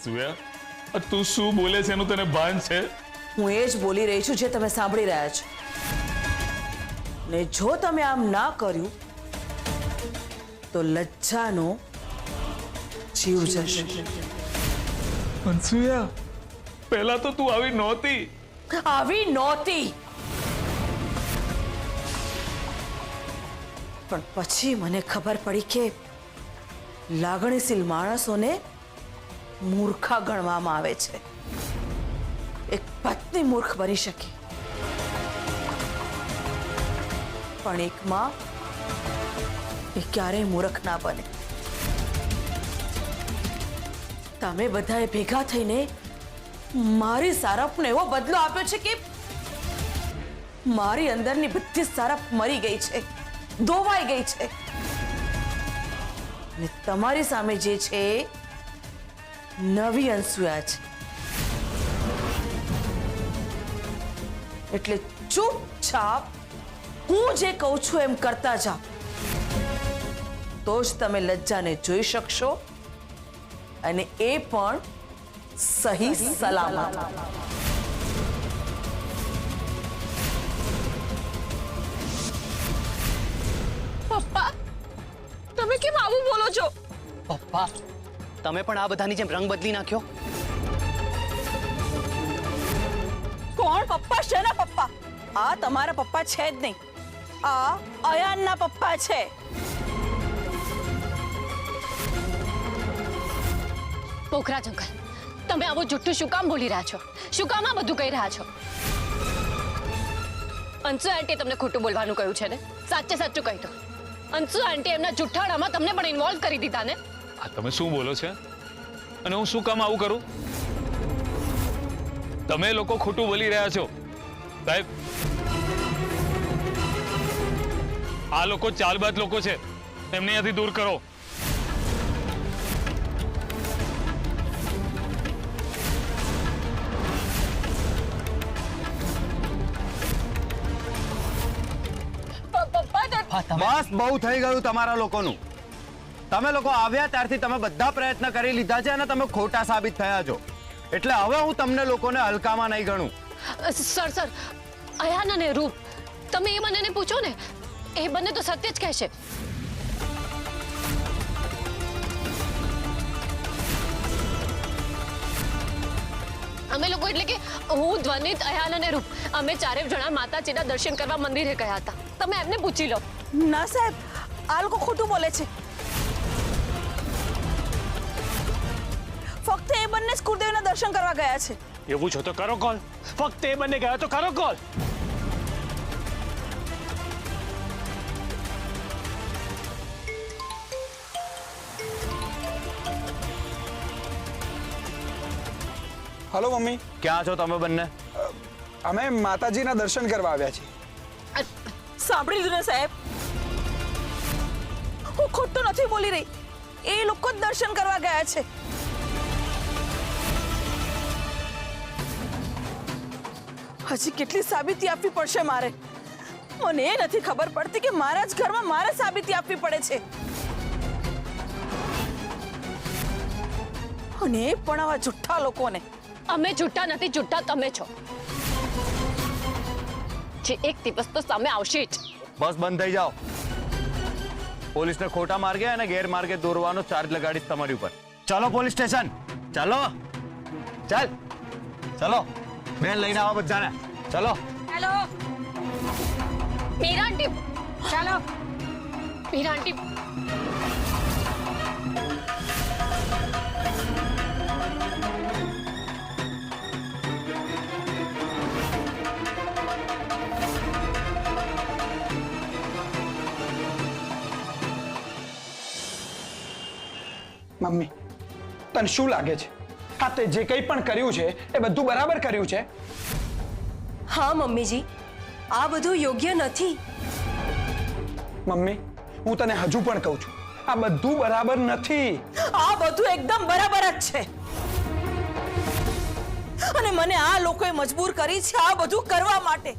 અનસુયા તું શું બોલે છે એનું તને ભાન છે? હું એ જ બોલી રહી છું જે તમે સાંભળી રહ્યા છો. ને જો તમે આમ ના કર્યું તો લજ્જાનો જીવ જશે. અનસુયા પહેલા તો તું આવી નહોતી. આવી નહોતી, પણ પછી મને ખબર પડી કે લાગણીશીલ માણસોને મૂર્ખા ગણવામાં આવે છે. એક પત્ની મૂર્ખ બની શકે, પણ એક માં એ ક્યારેય મૂર્ખ ના બને. તમે બધાએ ભેગા થઈને મારી સારપને એવો બદલો આપ્યો છે કે મારી અંદરની બધી સારપ મરી ગઈ છે, ધોવાઈ ગઈ છે. ને તમારી સામે જે છે નવી અનસુયા છે. એટલે ચૂપચાપ હું જે કહું છું એમ કરતા જાઓ, તો જ તમે લજ્જાને જોઈ શકશો, અને એ પણ સહી સલામત. પપ્પા, તમે કેમ આવું બોલો છો? પપ્પા, તમે પણ આ બધાની જેમ રંગ બદલી નાખ્યો. કોણ પપ્પા? શેના પપ્પા? આ તમારા પપ્પા છે જ નહીં, આ અયાનના પપ્પા છે. પોખરાજ અંકલ, તમે આવું જુઠ્ઠું શું કામ બોલી રહ્યા છો? શું કામ આ બધું કહી રહ્યા છો? અંશુ આંટીએ તમને ખોટું બોલવાનું કહ્યું છે ને? સાચે સાચું કહી દો. અંશુ આંટી એમના જુઠ્ઠાણામાં તમને પણ ઇન્વોલ્વ કરી દીધા ને? આ તમે શું બોલો છે? અને હું શું કામ આવું કરું? તમે લોકો ખોટું બોલી રહ્યા છો સાહેબ. આ લોકો ચાલબાજ લોકો છે, એમને અહીંયાથી દૂર કરો. બસ બહુ થઈ ગયું તમારા લોકોનું. તમે લોકો આવ્યા ત્યારથી તમે બધા પ્રયત્ન કરી લીધા છે અને તમે ખોટા સાબિત થયા છો. એટલે હવે હું તમને લોકોને હલકામાં નહીં ગણું. સર, અયાન અને રૂપ, તમે એ બંનેને પૂછો ને, એ બંને તો સત્ય જ કહેશે. અમે લોકો એટલે કે હું, ધ્વનિત, અયાન અને રૂપ, અમે ચારેય જણા માતાજીના દર્શન કરવા મંદિરે ગયા હતા. તમે એમને પૂછી લો. ના સાહેબ, આ લોકો ખોટું બોલે છે. ફક્ત એ બંને જ કુળદેવીના દર્શન કરવા ગયા છે. એવું છો તો કરો કોલ. ફક્ત એ બંને ગયા તો કરો કોલ. हेलो मम्मी, ક્યાં છો તમે બંને? અમે માતાજીના દર્શન કરવા આવ્યા છીએ. સાંભળી લીધું ને સાહેબ, હું ખોટું નથી બોલી રહી. એ લોકો જ દર્શન કરવા ગયા છે. હજી કેટલી સાબિતી આપવી પડશે મારે? મને એ નથી ખબર પડતી કે મારા જ ઘરમાં મારે સાબિતી આપવી પડે છે. અને એ પણ આવા જુઠ્ઠા લોકોને. અમે જુઠ્ઠા નથી, જુઠ્ઠા તમે છો. જે એક દિવસ તો સામે આવશે જ. બસ બંધ થઈ જાઓ. પોલીસને ખોટા માર્ગે અને ગેરમાર્ગે દોરવાનો ચાર્જ લગાડીશ તમારી ઉપર. ચલો પોલીસ સ્ટેશન, ચલો. ચાલ, ચલો. બેન લઈને આવો બધાને. ચલો. હેલો મીરા આંટી, ચાલો. મીરા આંટી, મમ્મી, તને શું લાગે છે? હા, તે જે કંઈ પણ કર્યું છે એ બધું બરાબર કર્યું છે? હા મમ્મીજી, આ બધું યોગ્ય નથી. મમ્મી, હું તને હજુ પણ કહું છું, આ બધું બરાબર નથી. આ બધું એકદમ બરાબર જ છે. અને મને આ લોકોએ મજબૂર કરી છે આ બધું કરવા માટે.